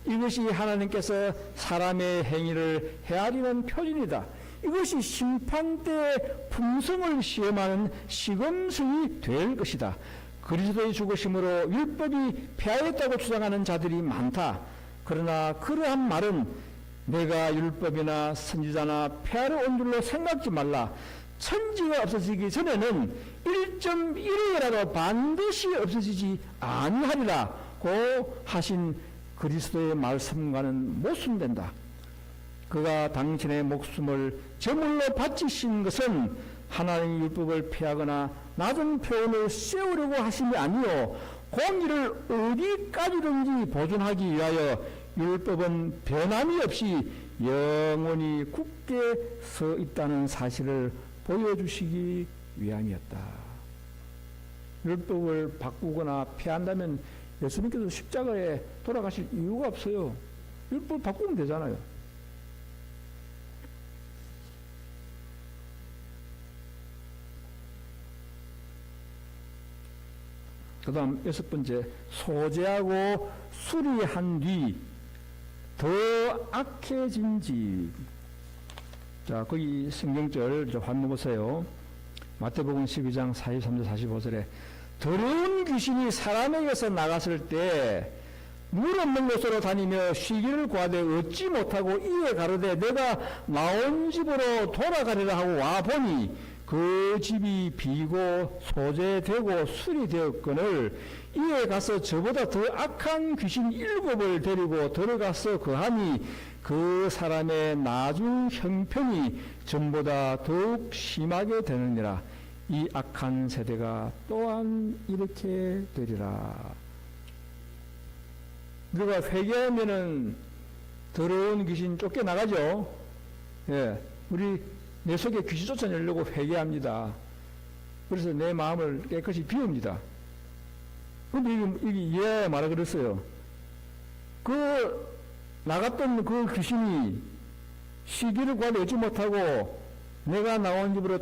이것이 하나님께서 사람의 행위를 헤아리는 표준이다. 이것이 심판 때 품성을 시험하는 시금성이 될 것이다. 그리스도의 죽으심으로 율법이 폐하였다고 주장하는 자들이 많다. 그러나 그러한 말은 내가 율법이나 선지자나 폐하러 온 줄로 생각지 말라. 천지가 없어지기 전에는 1.1회라도 반드시 없어지지 아니하리라 고 하신 그리스도의 말씀과는 모순된다. 그가 당신의 목숨을 제물로 바치신 것은 하나님의 율법을 폐하거나 낮은 표현을 세우려고 하심이 아니요, 공의를 어디까지든지 보존하기 위하여 율법은 변함이 없이 영원히 굳게 서 있다는 사실을 보여주시기 위함이었다. 율법을 바꾸거나 폐한다면 예수님께서 십자가에 돌아가실 이유가 없어요. 율법 바꾸면 되잖아요. 그 다음 6번째, 소재하고 수리한 뒤 더 악해진 집. 자, 거기 성경절 한번 보세요. 마태복음 12장 43절 45절에 더러운 귀신이 사람에게서 나갔을 때 물 없는 곳으로 다니며 쉬기를 구하되 얻지 못하고 이에 가로되 내가 나온 집으로 돌아가리라 하고 와보니 그 집이 비고 소재되고 수리되었거늘 이에 가서 저보다 더 악한 귀신 7을 데리고 들어가서 거하니 그 사람의 나중 형편이 전보다 더욱 심하게 되느니라. 이 악한 세대가 또한 이렇게 되리라. 우리가 회개하면은 더러운 귀신 쫓겨나가죠. 예, 우리 내 속에 귀신 쫓아내려고 회개합니다. 그래서 내 마음을 깨끗이 비웁니다. 그런데 이게 예 말아 그랬어요. 그 나갔던 그 귀신이 시기를 구하지 얻지 못하고 내가 나온 집으로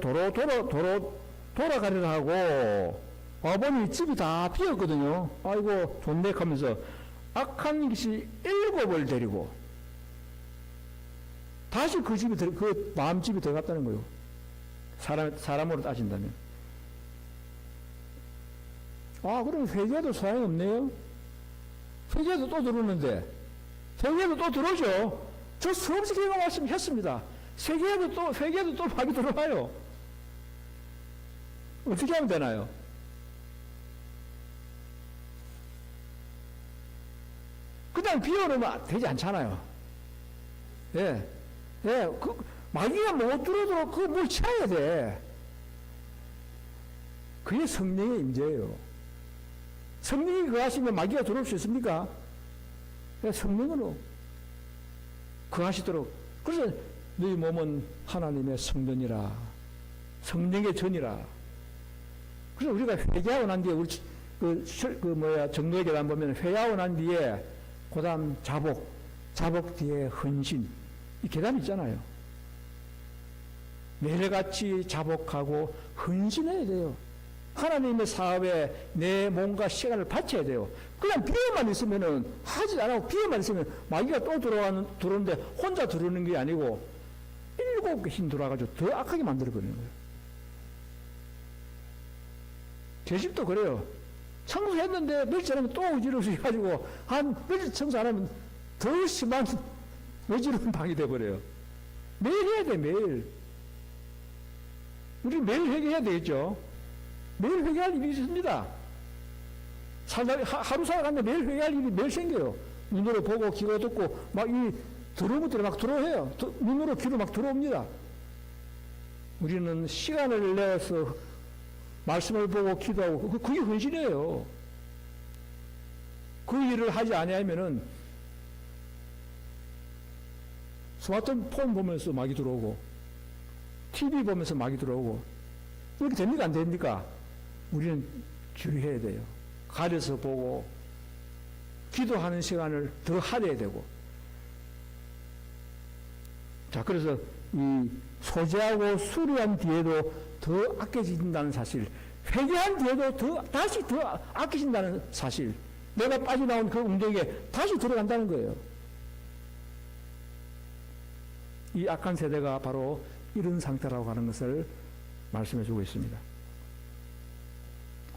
돌아가리라 하고 와보니 집이 다 비었거든요. 아이고 좋네 하면서 악한 귀신 7을 데리고 다시 그 집이 그 마음집이 들어갔다는 거예요. 사람으로 따진다면. 아, 그럼 회개도 소용이 없네요. 회개도 또 들어오는데, 회개도 또 들어오죠. 저 수없이 개가 말씀했습니다. 회개도 또 막이 들어와요. 어떻게 하면 되나요? 그냥 비워놓으면 되지 않잖아요. 예. 예, 마귀가 못 들어도 뭘 쳐야 돼. 그게 성령의 임재예요. 성령이 거하시면 마귀가 들어올 수 있습니까? 예, 성령으로 거하시도록. 그래서 너희 몸은 하나님의 성전이라. 성령의 전이라. 그래서 우리가 회개하고 난 뒤에, 정도의 계단 보면 회개하고 난 뒤에, 그 다음 자복 뒤에 헌신. 이 계단이 있잖아요. 매일같이 자복하고 헌신해야 돼요. 하나님의 사업에 내 몸과 시간을 바쳐야 돼요. 그냥 비어만 있으면은 하지 않고 비어만 있으면 마귀가 또 들어오는데 혼자 들어오는 게 아니고 7개씩 들어와가지고 더 악하게 만들어버리는 거예요. 제 집도 그래요. 청소했는데 며칠 하면 또 어지러워서 가지고 한 며칠 청소 안 하면 더 심한 어지러운 방이 돼버려요. 매일 해야 돼, 매일. 우리 매일 회개해야 되겠죠. 매일 회개할 일이 있습니다. 하루 살아가는데 매일 회개할 일이 매일 생겨요. 눈으로 보고 귀가 듣고 막 이 들어오는 것들이 막 들어와요. 눈으로 귀로 막 들어옵니다. 우리는 시간을 내서 말씀을 보고 기도하고 그게 헌신이에요. 그 일을 하지 아니하면은 스마트폰 보면서 마귀 들어오고 TV 보면서 마귀 들어오고 이렇게 됩니까? 안 됩니까? 우리는 주의해야 돼요. 가려서 보고 기도하는 시간을 더 할애해야 되고. 자, 그래서 이 소재하고 수리한 뒤에도 더 아껴진다는 사실, 회개한 뒤에도 다시 더 아껴진다는 사실, 내가 빠져나온 그 운동에 다시 들어간다는 거예요. 이 악한 세대가 바로 이런 상태라고 하는 것을 말씀해 주고 있습니다.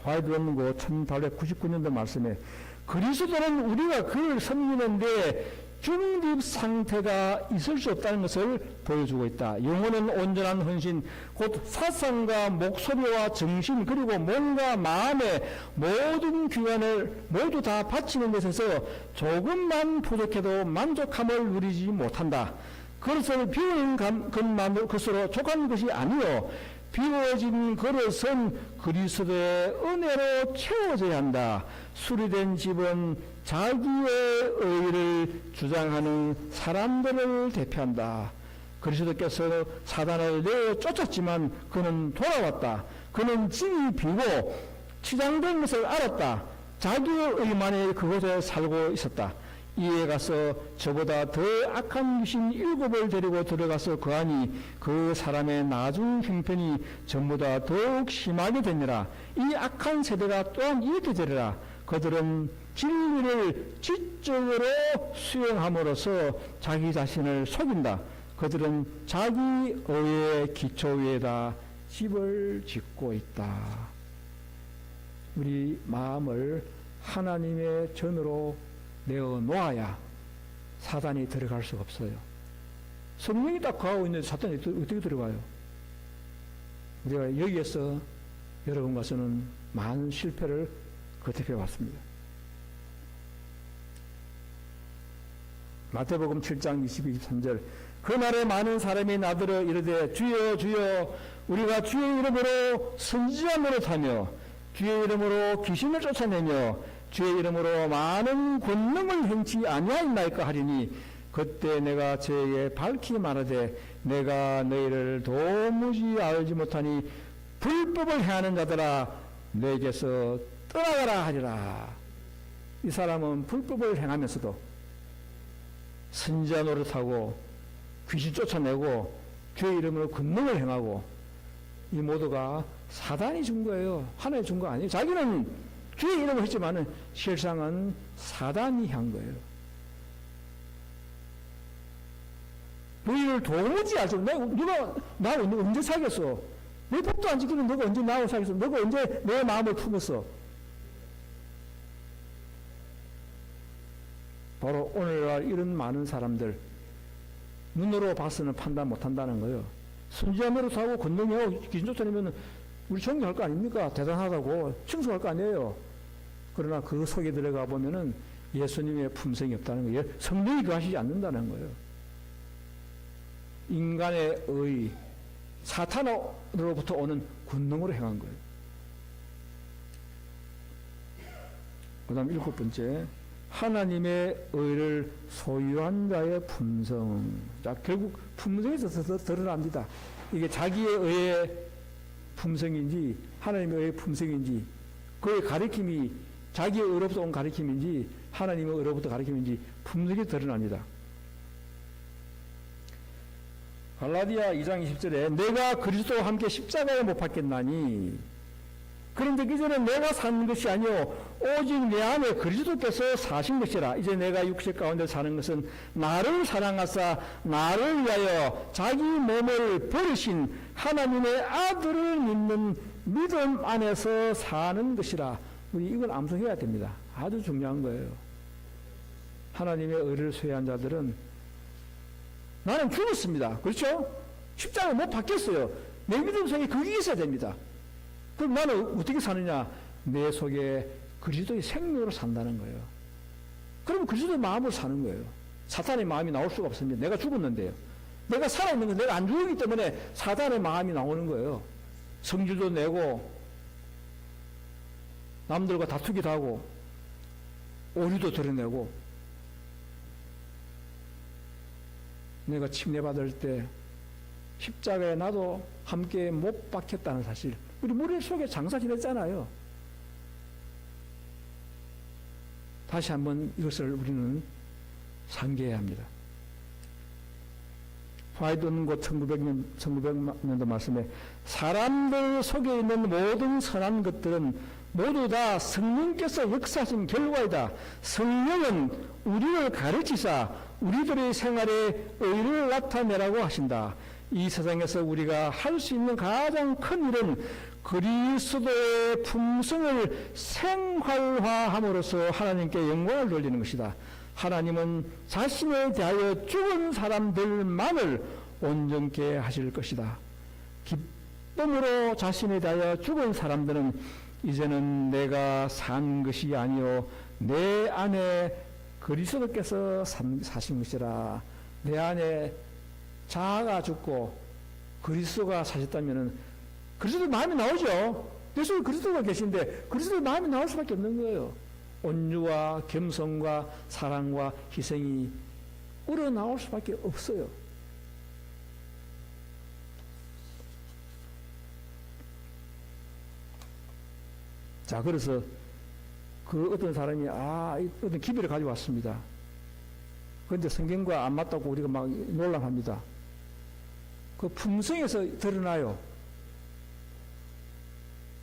화이트 원고 1899년도 말씀에 그리스도는 우리가 그를 섬기는데 중립 상태가 있을 수 없다는 것을 보여주고 있다. 영혼은 온전한 헌신, 곧 사상과 목소리와 정신 그리고 몸과 마음의 모든 기관을 모두 다 바치는 것에서 조금만 부족해도 만족함을 누리지 못한다. 그릇을 비우는 것으로 족한 것이 아니요 비워진 그릇은 그리스도의 은혜로 채워져야 한다. 수리된 집은 자기의 의를 주장하는 사람들을 대표한다. 그리스도께서 사단을 내어 쫓았지만 그는 돌아왔다. 그는 집이 비고 치장된 것을 알았다. 자기의 의만이 그곳에 살고 있었다. 이에 가서 저보다 더 악한 귀신 7을 데리고 들어가서 거하니 그 사람의 나중 형편이 전보다 더욱 심하게 되니라. 이 악한 세대가 또한 이렇게 되리라. 그들은 진리를 지적으로 수용함으로써 자기 자신을 속인다. 그들은 자기 의의 기초 위에다 집을 짓고 있다. 우리 마음을 하나님의 전으로 내어 놓아야 사단이 들어갈 수가 없어요. 성령이 딱 거하고 있는데 사단이 어떻게 들어가요? 우리가 여기에서 여러분과서는 많은 실패를 거듭해 왔습니다. 마태복음 7장 22, 23절 그날에 많은 사람이 나더러 이르되 주여 주여 우리가 주의 이름으로 선지자 노릇하며 주의 이름으로 귀신을 쫓아내며 주의 이름으로 많은 권능을 행치 아니하였나이까 하리니 그때 내가 저에게 밝히 말하되 내가 너희를 도무지 알지 못하니 불법을 행하는 자들아 내게서 떠나가라 하리라. 이 사람은 불법을 행하면서도 선지자 노릇하고 귀신 쫓아내고 주의 이름으로 권능을 행하고 이 모두가 사단이 준 거예요. 하나님 준 거 아니에요. 자기는 주의 이름을 했지만은 실상은 사단이 한 거예요. 너희를 도무지 알지 누가 나 언제 사귀었어? 내 법도 안 지키는 너가 언제 나하고 사귀었어? 너가 언제 내 마음을 품었어? 바로 오늘날 이런 많은 사람들 눈으로 봐서는 판단 못한다는 거예요. 선지자 노릇하고 권능하고 귀신 쫓아내면 우리 존경할 거 아닙니까? 대단하다고 칭송할 거 아니에요. 그러나 그 속에 들어가 보면은 예수님의 품성이 없다는 거예요. 성령이 거하시지 않는다는 거예요. 인간의 의, 사탄으로부터 오는 권능으로 행한 거예요. 그 다음 7번째, 하나님의 의를 소유한 자의 품성. 자, 결국 품성에서 드러납니다. 이게 자기의 의의 품성인지 하나님의 의의 품성인지 그의 가르침이 자기의 의로부터 온 가르침인지 하나님의 의로부터 가르침인지 품성이 드러납니다. 갈라디아 2장 20절에 내가 그리스도와 함께 십자가에 못 박혔나니 그런데 이제는 내가 사는 것이 아니요 오직 내 안에 그리스도께서 사신 것이라. 이제 내가 육체 가운데 사는 것은 나를 사랑하사 나를 위하여 자기 몸을 버리신 하나님의 아들을 믿는 믿음 안에서 사는 것이라. 우리 이걸 암송해야 됩니다. 아주 중요한 거예요. 하나님의 의를 소유한 자들은 나는 죽었습니다. 그렇죠? 십자가에 못 박혔어요. 내 믿음 속에 그게 있어야 됩니다. 그럼 나는 어떻게 사느냐? 내 속에 그리스도의 생명으로 산다는 거예요. 그러면 그리스도의 마음으로 사는 거예요. 사탄의 마음이 나올 수가 없습니다. 내가 죽었는데요. 내가 살아있는 건 내가 안 죽었기 때문에 사탄의 마음이 나오는 거예요. 성질도 내고 남들과 다투기도 하고 오류도 드러내고 내가 침례받을 때 십자가에 나도 함께 못 박혔다는 사실 우리 머릿속에 장사 지냈잖아요. 다시 한번 이것을 우리는 상기해야 합니다. 화이트온고 1900년도 말씀에 사람들 속에 있는 모든 선한 것들은 모두 다 성령께서 역사하신 결과이다. 성령은 우리를 가르치사 우리들의 생활에 의를 나타내라고 하신다. 이 세상에서 우리가 할 수 있는 가장 큰 일은 그리스도의 품성을 생활화함으로써 하나님께 영광을 돌리는 것이다. 하나님은 자신에 대하여 죽은 사람들만을 온전케 하실 것이다. 기쁨으로 자신에 대하여 죽은 사람들은 이제는 내가 산 것이 아니요 내 안에 그리스도께서 사신 것이라. 내 안에 자아가 죽고 그리스도가 사셨다면은 그리스도 마음이 나오죠. 내 속에 그리스도가 계신데 그리스도 마음이 나올 수밖에 없는 거예요. 온유와 겸손과 사랑과 희생이 우러나올 수밖에 없어요. 자, 그래서 그 어떤 사람이 어떤 기별을 가지고 왔습니다. 그런데 성경과 안 맞다고 우리가 막 논란합니다. 그 품성에서 드러나요.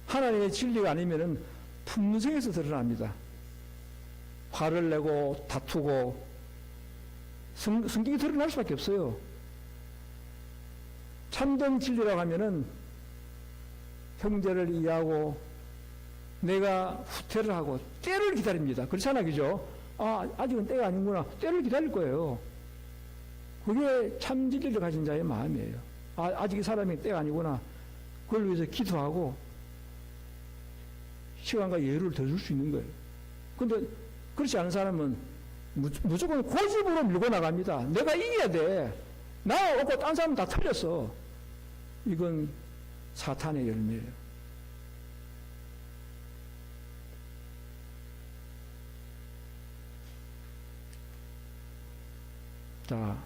하나님의 진리가 아니면은 품성에서 드러납니다. 화를 내고 다투고 성경이 드러날 수밖에 없어요. 참된 진리라고 하면은 형제를 이해하고 내가 후퇴를 하고 때를 기다립니다. 그렇잖아, 그죠? 아직은 때가 아니구나. 때를 기다릴 거예요. 그게 참 진리를 가진 자의 마음이에요. 아직 이 사람이 때가 아니구나. 그걸 위해서 기도하고 시간과 여유를 더 줄 수 있는 거예요. 근데 그렇지 않은 사람은 무조건 고집으로 밀고 나갑니다. 내가 이겨야 돼. 나 없고 딴 사람 다 틀렸어. 이건 사탄의 열매예요. 자,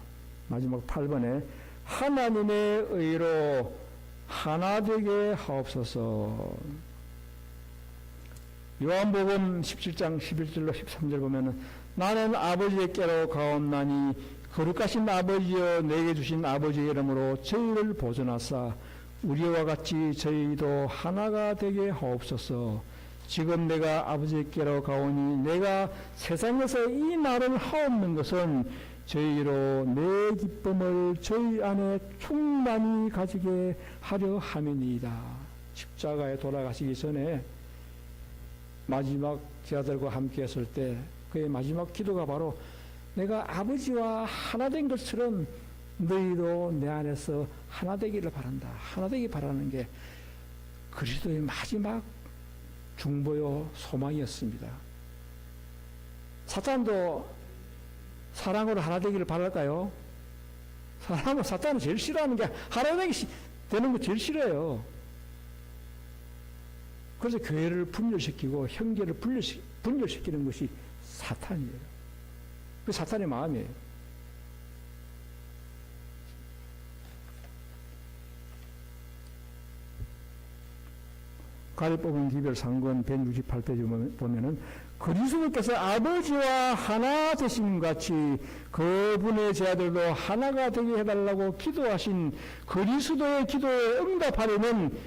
마지막 8번에 하나님의 의로 하나 되게 하옵소서. 요한복음 17장 11절로 13절 보면은 나는 아버지께로 가옵나니 거룩하신 아버지여 내게 주신 아버지의 이름으로 저희를 보존하사 우리와 같이 저희도 하나가 되게 하옵소서. 지금 내가 아버지께로 가오니 내가 세상에서 이 말을 하옵는 것은 저희로 내 기쁨을 저희 안에 충만히 가지게 하려 함이니이다. 십자가에 돌아가시기 전에 마지막 제자들과 함께 했을 때 그의 마지막 기도가 바로 내가 아버지와 하나 된 것처럼 너희도 내 안에서 하나 되기를 바란다. 하나 되기 바라는 게 그리스도의 마지막 중보요 소망이었습니다. 사탄도 사랑으로 하나 되기를 바랄까요? 사탄은 제일 싫어하는 게 하나 되는 거 제일 싫어요. 그래서 교회를 분열시키고 형제를 분열시키는 것이 사탄이에요. 그 사탄의 마음이에요. 가리 뽑은 기별 상권 168페이지 보면은 그리스도께서 아버지와 하나 되신 같이 그분의 제자들도 하나가 되게 해달라고 기도하신 그리스도의 기도에 응답하려면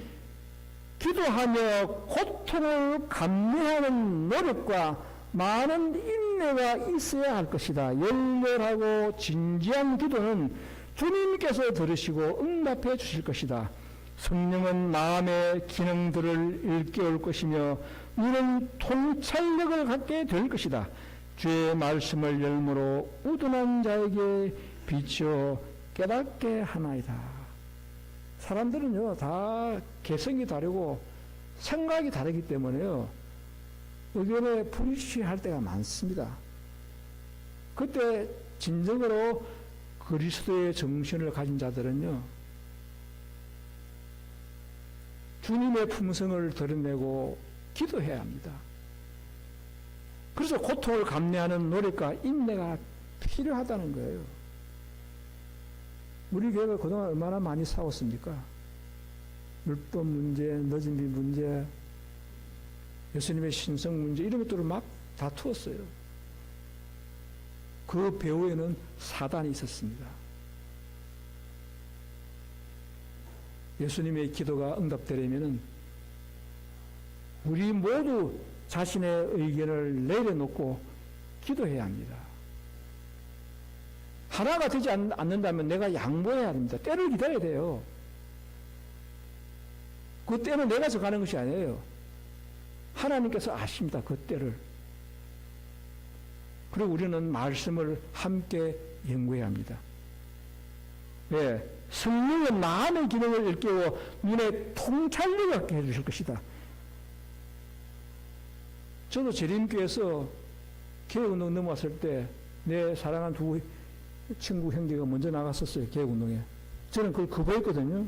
기도하며 고통을 감내하는 노력과 많은 인내가 있어야 할 것이다. 열렬하고 진지한 기도는 주님께서 들으시고 응답해 주실 것이다. 성령은 마음의 기능들을 일깨울 것이며 우리는 통찰력을 갖게 될 것이다. 주의 말씀을 열무로 우둔한 자에게 비추어 깨닫게 하나이다. 사람들은요 다 개성이 다르고 생각이 다르기 때문에요 의견에 불일치할 때가 많습니다. 그때 진정으로 그리스도의 정신을 가진 자들은요 주님의 품성을 드러내고 기도해야 합니다. 그래서 고통을 감내하는 노력과 인내가 필요하다는 거예요. 우리 교회가 그동안 얼마나 많이 싸웠습니까? 율법 문제, 늦은 비 문제, 예수님의 신성 문제 이런 것들을 막 다투었어요. 그 배후에는 사단이 있었습니다. 예수님의 기도가 응답되려면은 우리 모두 자신의 의견을 내려놓고 기도해야 합니다. 하나가 되지 않는다면 내가 양보해야 합니다. 때를 기다려야 돼요. 그 때는 내가 정하는 것이 아니에요. 하나님께서 아십니다. 그 때를. 그리고 우리는 말씀을 함께 연구해야 합니다. 왜? 성령은 마음의 기능을 일깨워 눈에 통찰력을 갖게 해주실 것이다. 저도 재림교에서 개혁운동 넘어왔을 때 내 사랑하는 두 친구 형제가 먼저 나갔었어요. 개혁운동에. 저는 그걸 거부했거든요.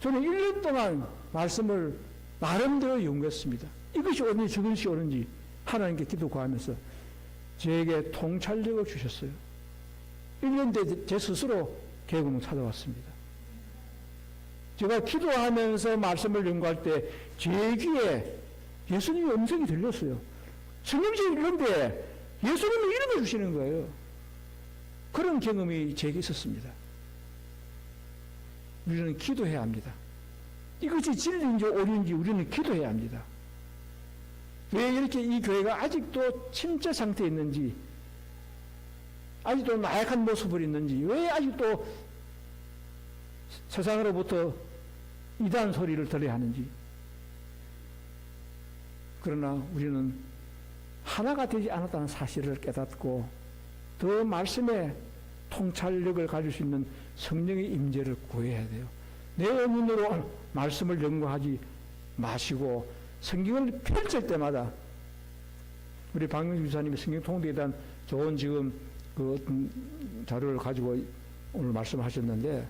저는 1년 동안 말씀을 나름대로 연구했습니다. 이것이 옳은지 저것이 옳은지 하나님께 기도 구하면서 저에게 통찰력을 주셨어요. 1년 뒤에 제 스스로 개혁운동 찾아왔습니다. 제가 기도하면서 말씀을 연구할 때 제 귀에 예수님의 음성이 들렸어요. 성경책이 있는데 예수님이 이름을 주시는 거예요. 그런 경험이 제게 있었습니다. 우리는 기도해야 합니다. 이것이 진리인지 오류인지 우리는 기도해야 합니다. 왜 이렇게 이 교회가 아직도 침체 상태에 있는지, 아직도 나약한 모습을 있는지, 왜 아직도 세상으로부터 이단 소리를 들어야 하는지. 그러나 우리는 하나가 되지 않았다는 사실을 깨닫고 더 말씀에 통찰력을 가질 수 있는 성령의 임재를 구해야 돼요. 내 눈으로 말씀을 연구하지 마시고 성경을 펼칠 때마다, 우리 박명수 집사님이 성경 통독에 대한 좋은 지금 그 자료를 가지고 오늘 말씀하셨는데,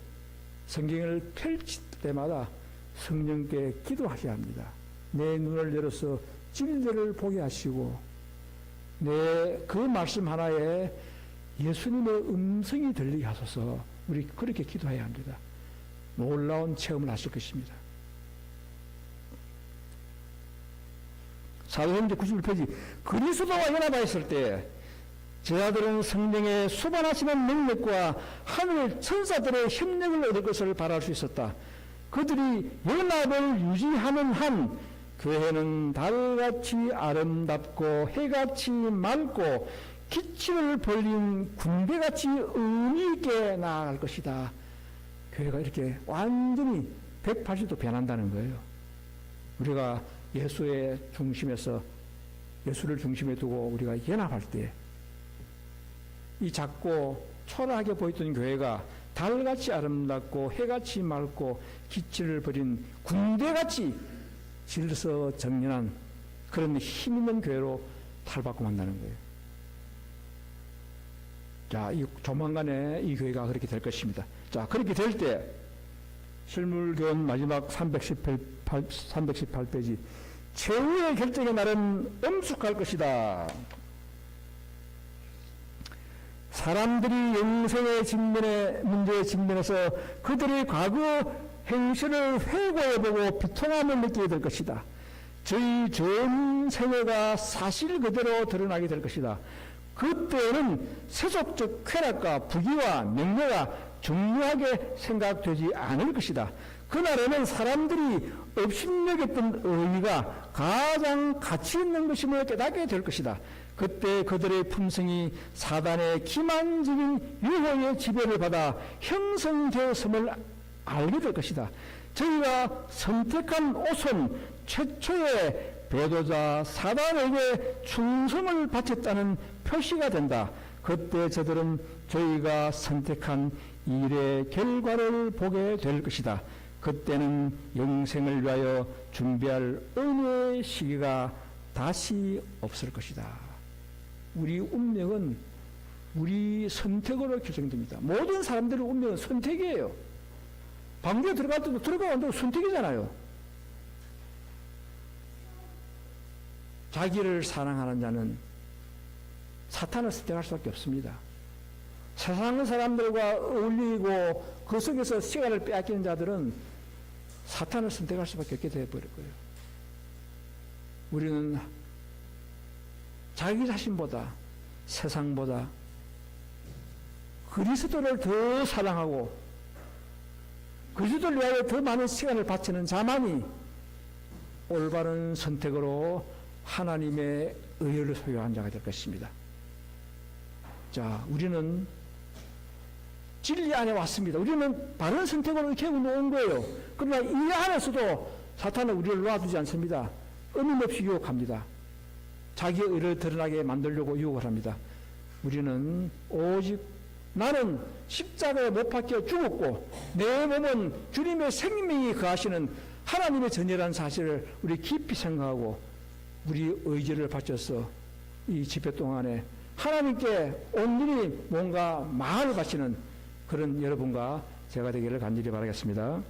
성경을 펼칠 때마다 성령께 기도하셔야 합니다. 내 눈을 열어서 진리를 보게 하시고, 내 그 말씀 하나에 예수님의 음성이 들리게 하소서. 우리 그렇게 기도해야 합니다. 놀라운 체험을 하실 것입니다. 사도행전 91페이지, 그리스도와 연합하였을 때 제자들은 성령의 수반하시는 능력과 하늘 천사들의 협력을 얻을 것을 바랄 수 있었다. 그들이 연합을 유지하는 한 교회는 달같이 아름답고 해같이 맑고 기치를 벌린 군대같이 의미 있게 나아갈 것이다. 교회가 이렇게 완전히 180도 변한다는 거예요. 우리가 예수의 중심에서, 예수를 중심에 두고 우리가 연합할 때, 이 작고 초라하게 보였던 교회가 달같이 아름답고 해같이 맑고 기치를 벌인 군대같이 질서정연한 그런 힘 있는 교회로 탈바꿈 한다는 거예요. 자, 이 조만간에 이 교회가 그렇게 될 것입니다. 자, 그렇게 될 때 실물교훈 마지막 318페이지, 최후의 결정의 날은 엄숙할 것이다. 사람들이 영생의 문제에 직면해서 그들의 과거 행실을 회고해보고 비통함을 느끼게 될 것이다. 저희 전 생애가 사실 그대로 드러나게 될 것이다. 그때는 세속적 쾌락과 부귀와 명예가 중요하게 생각되지 않을 것이다. 그날에는 사람들이 업신여겼던 의의가 가장 가치 있는 것임을 깨닫게 될 것이다. 그때 그들의 품성이 사단의 기만적인 유혹의 지배를 받아 형성되었음을 알게 될 것이다. 저희가 선택한 옷은 최초의 배도자 사단에게 충성을 바쳤다는 표시가 된다. 그때 저들은 저희가 선택한 일의 결과를 보게 될 것이다. 그때는 영생을 위하여 준비할 은혜의 시기가 다시 없을 것이다. 우리 운명은 우리 선택으로 결정됩니다. 모든 사람들의 운명은 선택이에요. 방주에 들어갈 때도 들어가는데 선택이잖아요. 자기를 사랑하는 자는 사탄을 선택할 수밖에 없습니다. 세상 사람들과 어울리고 그 속에서 시간을 빼앗기는 자들은 사탄을 선택할 수밖에 없게 되어버릴 거예요. 우리는 자기 자신보다, 세상보다 그리스도를 더 사랑하고 그리스도를 위하여 더 많은 시간을 바치는 자만이 올바른 선택으로 하나님의 의를 소유한 자가 될 것입니다. 자, 우리는 진리 안에 왔습니다. 우리는 바른 선택으로 이렇게 놓은 거예요. 그러나 이 안에서도 사탄은 우리를 놓아두지 않습니다. 끊임없이 유혹합니다. 자기의 의를 드러나게 만들려고 유혹을 합니다. 우리는 오직 나는 십자가에 못 박혀 죽었고 내 몸은 주님의 생명이 거하시는 하나님의 전이라는 사실을 우리 깊이 생각하고 우리 의지를 바쳐서 이 집회 동안에 하나님께 온전히 뭔가 마음을 바치는 그런 여러분과 제가 되기를 간절히 바라겠습니다.